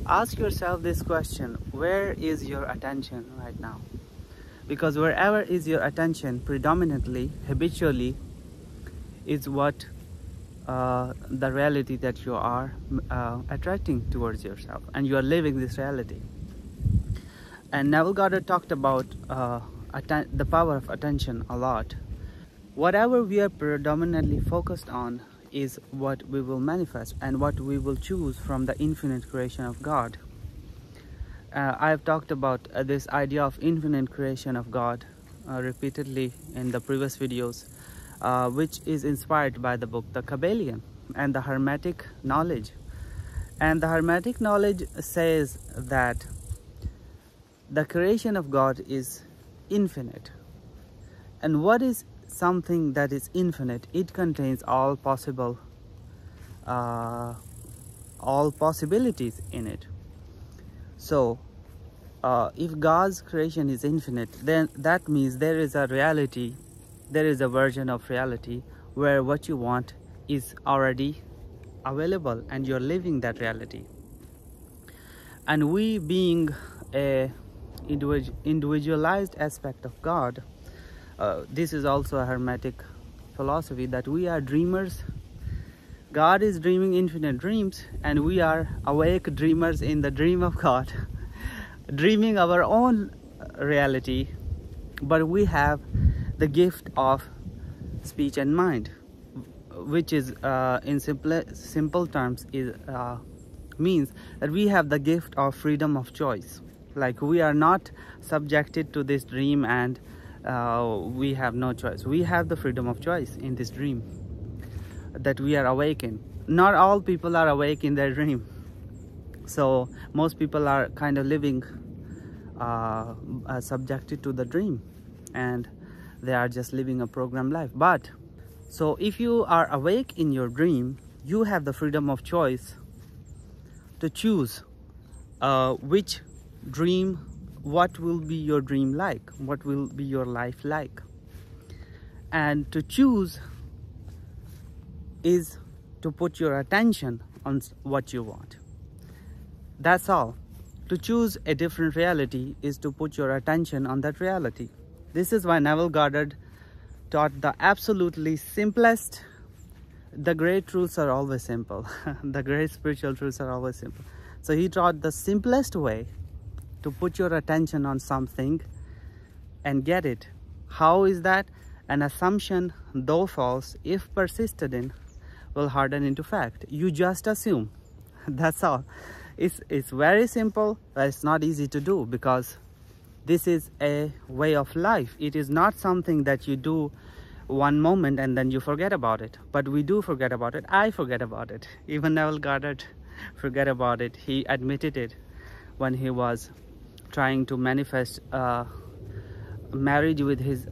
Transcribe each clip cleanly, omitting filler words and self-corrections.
Ask yourself this question: where is your attention right now? Because wherever is your attention, predominantly, habitually, is what the reality that you are attracting towards yourself, and you are living this reality. And Neville Goddard talked about the power of attention a lot. Whatever we are predominantly focused on is what we will manifest and what we will choose from the infinite creation of God. I have talked about this idea of infinite creation of God repeatedly in the previous videos, which is inspired by the book The Kabbalion and the Hermetic knowledge. And the Hermetic knowledge says that the creation of God is infinite. And what is something that is infinite? It contains all possibilities in it. So if God's creation is infinite, then that means there is a reality, there is a version of reality where what you want is already available and you're living that reality. And we, being a individualized aspect of God, this is also a Hermetic philosophy, that we are dreamers. God is dreaming infinite dreams, and we are awake dreamers in the dream of God, dreaming our own reality. But we have the gift of speech and mind, which is in simple terms is means that we have the gift of freedom of choice. Like, we are not subjected to this dream and we have no choice. We have the freedom of choice in this dream that we are awake in. Not all people are awake in their dream, so most people are kind of living subjected to the dream, and they are just living a programmed life. But so if you are awake in your dream, you have the freedom of choice to choose which dream, what will be your dream like, what will be your life like. And to choose is to put your attention on what you want. That's all. To choose a different reality is to put your attention on that reality. This is why Neville Goddard taught the absolutely simplest. The great truths are always simple. The great spiritual truths are always simple. So he taught the simplest way to put your attention on something and get it. How is that? An assumption, though false, if persisted in, will harden into fact. You just assume. That's all. It's very simple, but it's not easy to do, because this is a way of life. It is not something that you do one moment and then you forget about it. But we do forget about it. I forget about it. Even Neville Goddard forget about it. He admitted it when he was trying to manifest marriage with his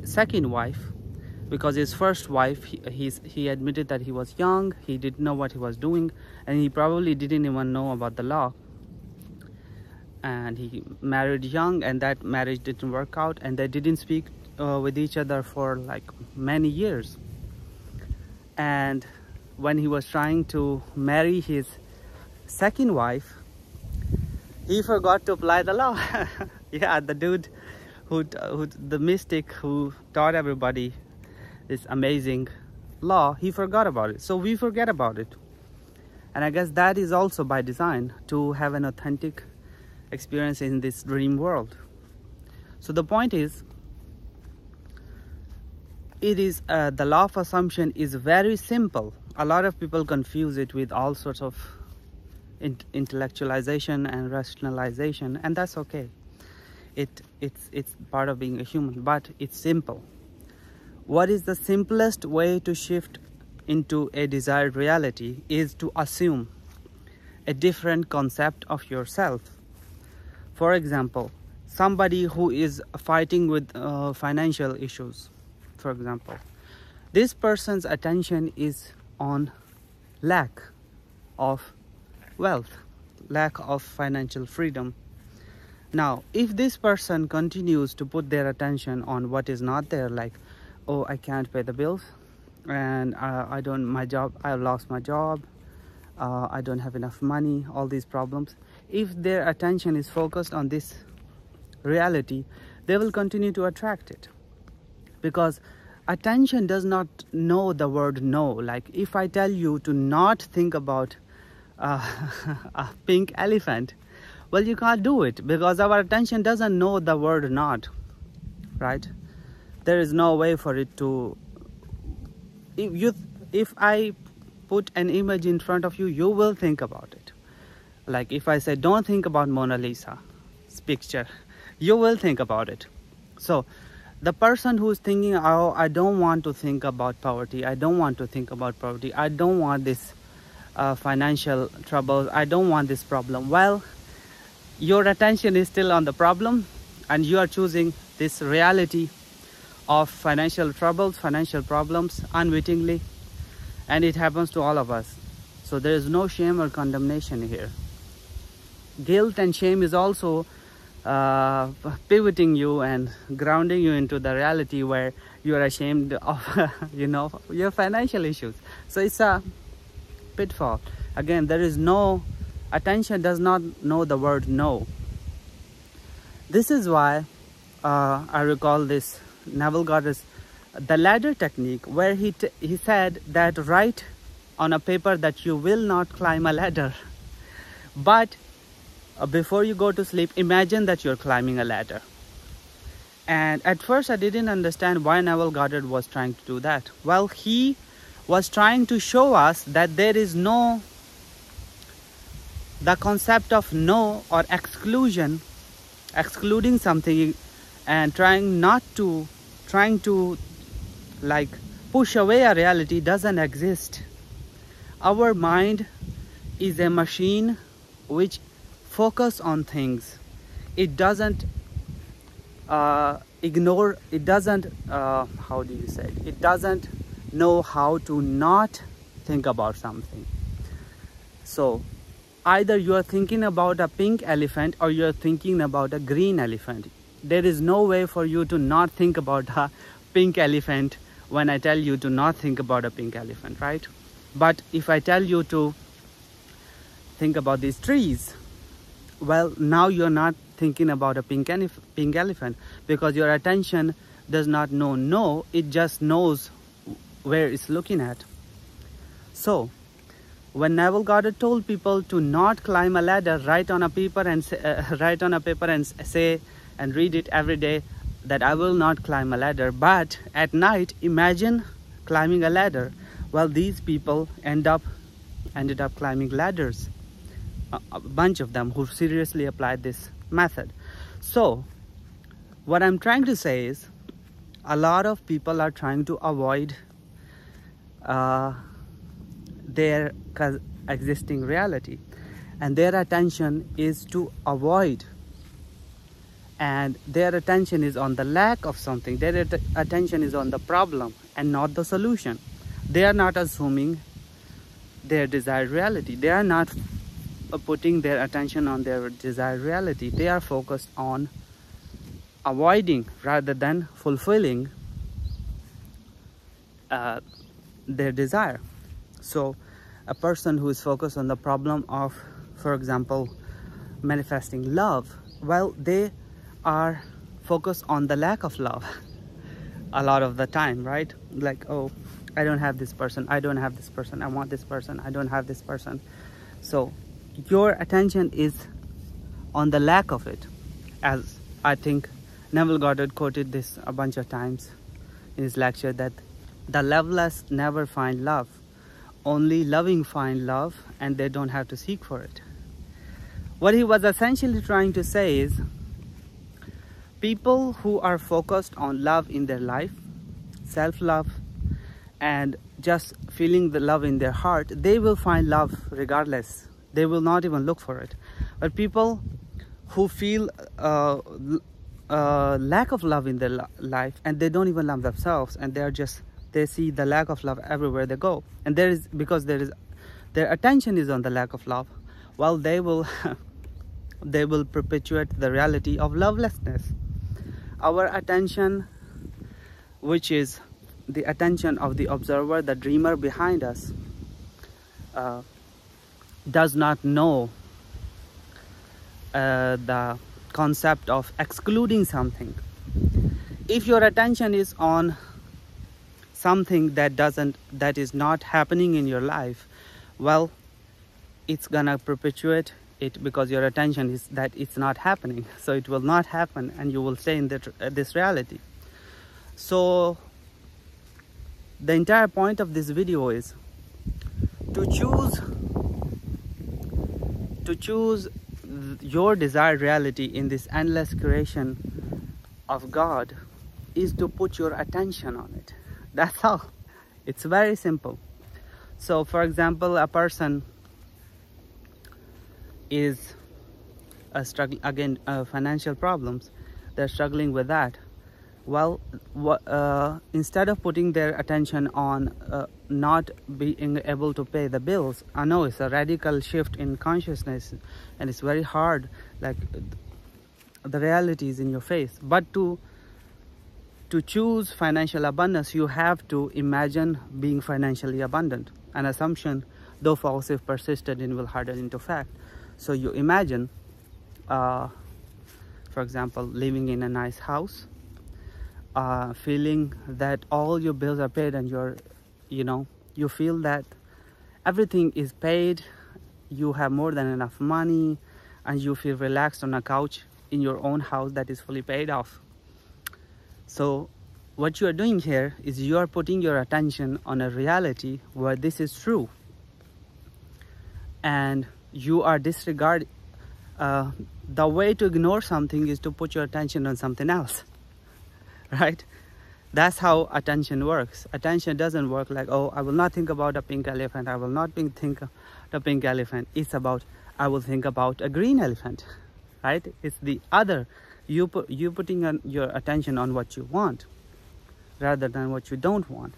second wife, because his first wife, he admitted that he was young, he didn't know what he was doing, and he probably didn't even know about the law, and he married young, and that marriage didn't work out, and they didn't speak with each other for like many years. And when he was trying to marry his second wife, he forgot to apply the law. Yeah, the dude the mystic who taught everybody this amazing law, he forgot about it. So we forget about it. And I guess that is also by design, to have an authentic experience in this dream world. So the point is, it is the law of assumption is very simple. A lot of people confuse it with all sorts of intellectualization and rationalization, and that's okay. It's part of being a human, but it's simple. What is the simplest way to shift into a desired reality is to assume a different concept of yourself. For example, somebody who is fighting with financial issues, for example, this person's attention is on lack of wealth, lack of financial freedom. Now, if this person continues to put their attention on what is not there, like, oh, I can't pay the bills, and I lost my job, I don't have enough money, all these problems. If their attention is focused on this reality, they will continue to attract it, because attention does not know the word no. Like if I tell you to not think about a pink elephant, well, you can't do it because our attention doesn't know the word not, right? There is no way for it to, if I put an image in front of you, you will think about it. Like if I say don't think about Mona Lisa's picture, you will think about it. So the person who's thinking, oh, I don't want to think about poverty, I don't want to think about poverty, I don't want this financial troubles, I don't want this problem, well, your attention is still on the problem, and you are choosing this reality of financial troubles, financial problems unwittingly, and it happens to all of us. So there is no shame or condemnation here. Guilt and shame is also pivoting you and grounding you into the reality where you are ashamed of your financial issues. So it's a pitfall. Again, there is no, attention does not know the word no. This is why I recall this Neville Goddard's the ladder technique, where he said that write on a paper that you will not climb a ladder, but before you go to sleep, imagine that you're climbing a ladder. And at first I didn't understand why Neville Goddard was trying to do that. Well, he was trying to show us that there is no, the concept of no or exclusion, excluding something and trying to like push away a reality doesn't exist. Our mind is a machine which focus on things. It doesn't ignore, it doesn't it doesn't know how to not think about something. So either you are thinking about a pink elephant or you are thinking about a green elephant. There is no way for you to not think about a pink elephant when I tell you to not think about a pink elephant, right? But if I tell you to think about these trees, well, now you're not thinking about a pink elephant, because your attention does not know no, it just knows where it's looking at. So when Neville Goddard told people to not climb a ladder, write on a paper and say and read it every day that I will not climb a ladder, but at night imagine climbing a ladder. Well, these people ended up climbing ladders, a bunch of them who seriously applied this method. So what I'm trying to say is, a lot of people are trying to avoid their existing reality, and their attention is to avoid, and their attention is on the lack of something. Their attention is on the problem and not the solution. They are not assuming their desired reality. They are not putting their attention on their desired reality. They are focused on avoiding rather than fulfilling their desire. So a person who is focused on the problem of, for example, manifesting love, well, they are focused on the lack of love a lot of the time, right? Like, oh, I don't have this person, I don't have this person, I want this person, I don't have this person. So your attention is on the lack of it. As I think Neville Goddard quoted this a bunch of times in his lecture, that the loveless never find love, only loving find love, and they don't have to seek for it. What he was essentially trying to say is, people who are focused on love in their life, self-love, and just feeling the love in their heart, they will find love regardless. They will not even look for it. But people who feel lack of love in their life, and they don't even love themselves, and they see the lack of love everywhere they go, and because their attention is on the lack of love, well, they will they will perpetuate the reality of lovelessness. Our attention, which is the attention of the observer, the dreamer behind us, does not know the concept of excluding something. If your attention is on something that is not happening in your life, well, it's gonna perpetuate it, because your attention is that it's not happening, so it will not happen and you will stay in this reality. So the entire point of this video is to choose your desired reality in this endless creation of God, is to put your attention on it. That's all. It's very simple. So for example, a person is struggling again, financial problems, they're struggling with that. Well, instead of putting their attention on not being able to pay the bills, I know it's a radical shift in consciousness and it's very hard, like the reality is in your face. But to choose financial abundance, you have to imagine being financially abundant. An assumption, though false if persisted in, will harden into fact. So you imagine, for example, living in a nice house, feeling that all your bills are paid and you feel that everything is paid, you have more than enough money, and you feel relaxed on a couch in your own house that is fully paid off. So what you are doing here is you are putting your attention on a reality where this is true, and you are disregarding. The way to ignore something is to put your attention on something else. Right? That's how attention works. Attention doesn't work like, oh, I will not think about a pink elephant, I will not think of the pink elephant. It's about, I will think about a green elephant. Right? It's the other. You putting your attention on what you want rather than what you don't want.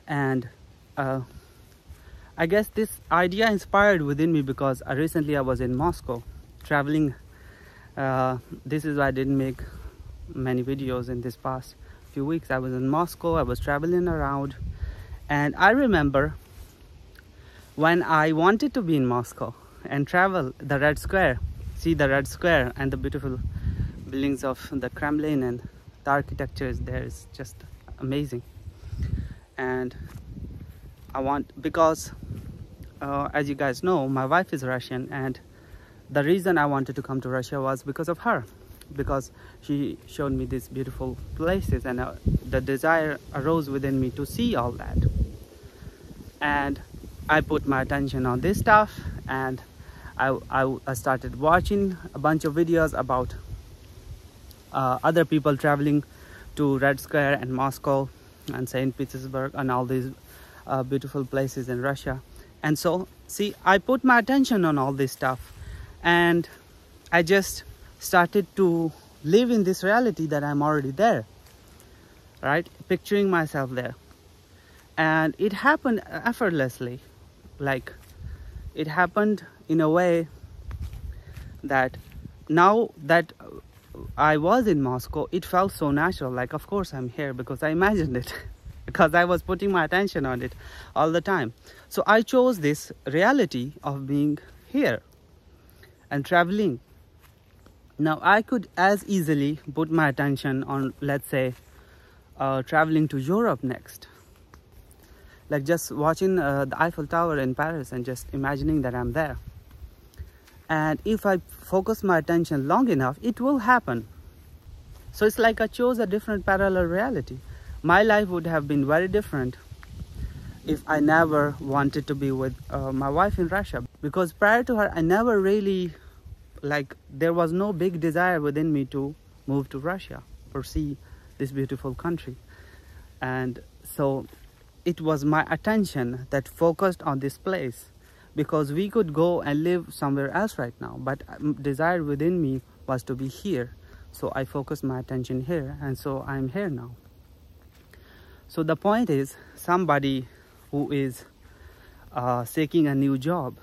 And I guess this idea inspired within me because recently I was in Moscow traveling. This is why I didn't make many videos in this past few weeks. I was in Moscow, I was traveling around, and I remember when I wanted to be in Moscow and travel the Red Square, see the Red Square and the beautiful buildings of the Kremlin, and the architecture is there is just amazing. And because as you guys know, my wife is Russian, and the reason I wanted to come to Russia was because of her, because she showed me these beautiful places, and the desire arose within me to see all that. And I put my attention on this stuff, and I started watching a bunch of videos about other people traveling to Red Square and Moscow and St. Petersburg and all these beautiful places in Russia. And so, see, I put my attention on all this stuff, and I just started to live in this reality that I'm already there, right? Picturing myself there. And it happened effortlessly. Like, it happened in a way that now that I was in Moscow, it felt so natural. Like, of course I'm here because I imagined it. Because I was putting my attention on it all the time. So I chose this reality of being here and traveling. Now I could as easily put my attention on, let's say, traveling to Europe next. Like just watching the Eiffel Tower in Paris and just imagining that I'm there. And if I focus my attention long enough, it will happen. So it's like I chose a different parallel reality. My life would have been very different if I never wanted to be with my wife in Russia. Because prior to her, I never really, there was no big desire within me to move to Russia or see this beautiful country. And so it was my attention that focused on this place, because we could go and live somewhere else right now, but desire within me was to be here. So I focused my attention here, and so I'm here now. So the point is, somebody who is seeking a new job,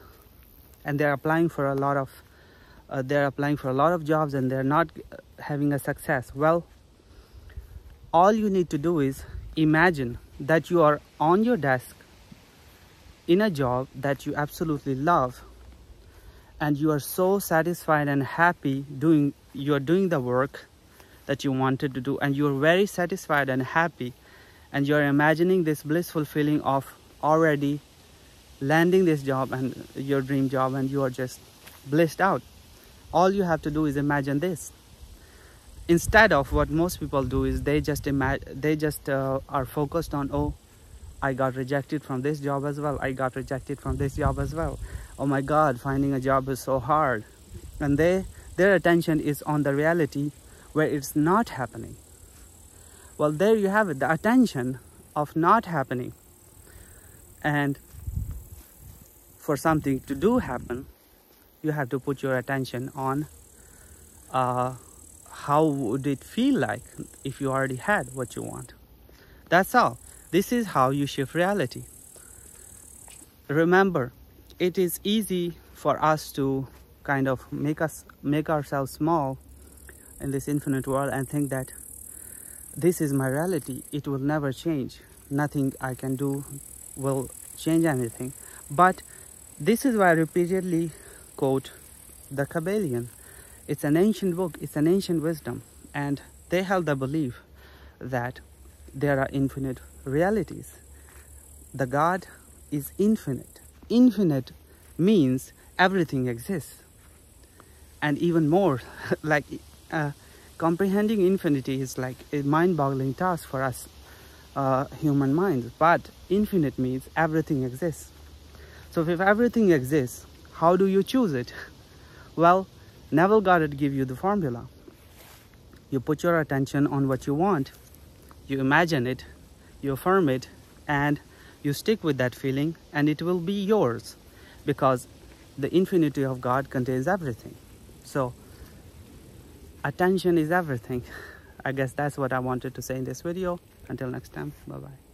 and they're applying for a lot of jobs, and they're not having a success. Well, all you need to do is imagine that you are on your desk in a job that you absolutely love, and you are so satisfied and happy you are doing the work that you wanted to do, and you are very satisfied and happy, and you are imagining this blissful feeling of already landing this job and your dream job, and you are just blissed out. All you have to do is imagine this, instead of what most people do is they just are focused on, oh, I got rejected from this job as well, I got rejected from this job as well, oh my god, finding a job is so hard, and their attention is on the reality where it's not happening. Well, there you have it, the attention of not happening. And for something to do happen, you have to put your attention on how would it feel like if you already had what you want. That's all. This is how you shift reality. Remember, it is easy for us to kind of make ourselves small in this infinite world and think that this is my reality, it will never change, nothing I can do will change anything. But this is why I repeatedly quote the Kabbalion. It's an ancient book, it's an ancient wisdom, and they held the belief that there are infinite realities. The God is infinite. Infinite means everything exists. And even more, like comprehending infinity is like a mind-boggling task for us human minds. But infinite means everything exists. So if everything exists, how do you choose it? Well, Neville Goddard give you the formula. You put your attention on what you want, you imagine it, you affirm it, and you stick with that feeling, and it will be yours, because the infinity of God contains everything. So attention is everything. I guess that's what I wanted to say in this video. Until next time, bye bye.